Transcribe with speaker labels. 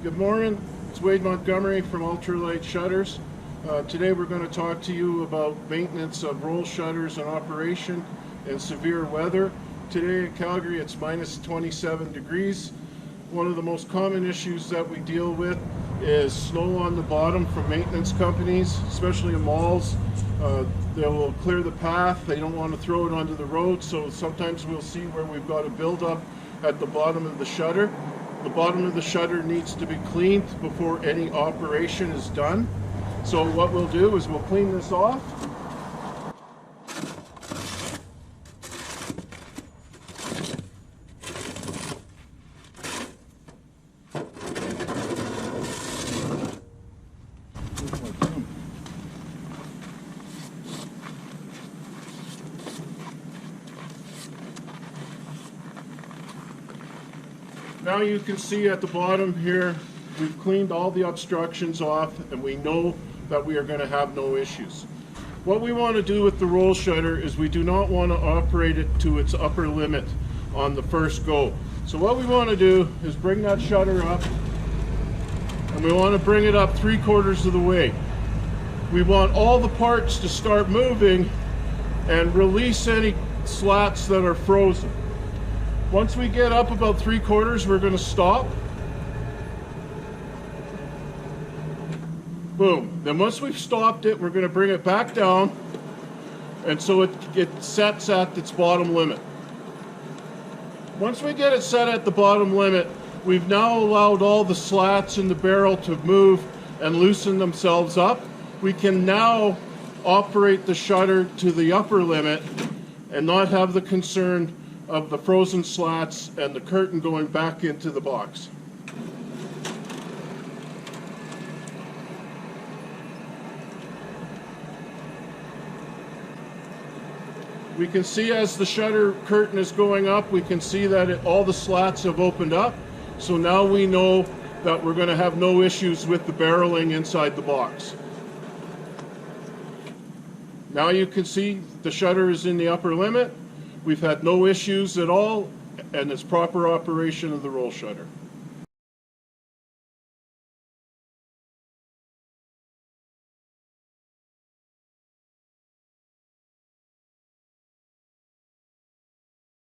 Speaker 1: Good morning, it's Wade Montgomery from Ultralight Shutters. Today we're going to talk to you about maintenance of roll shutters in operation in severe weather. Today in Calgary it's minus 27 degrees. One of the most common issues that we deal with is snow on the bottom from maintenance companies, especially in malls. They will clear the path, they don't want to throw it onto the road, so sometimes we'll see where we've got a buildup at the bottom of the shutter. The bottom of the shutter needs to be cleaned before any operation is done. So what we'll do is we'll clean this off. Now you can see at the bottom here, we've cleaned all the obstructions off and we know that we are going to have no issues. What we want to do with the roll shutter is we do not want to operate it to its upper limit on the first go. So what we want to do is bring that shutter up, and we want to bring it up 3/4 of the way. We want all the parts to start moving and release any slats that are frozen. Once we get up about 3/4, we're going to stop. Boom. Then once we've stopped it, we're going to bring it back down, and so it sets at its bottom limit. Once we get it set at the bottom limit, we've now allowed all the slats in the barrel to move and loosen themselves up. We can now operate the shutter to the upper limit and not have the concern of the frozen slats and the curtain going back into the box. We can see as the shutter curtain is going up, we can see that all the slats have opened up. So now we know that we're going to have no issues with the barreling inside the box. Now you can see the shutter is in the upper limit. We've had no issues at all, and it's proper operation of the roll shutter.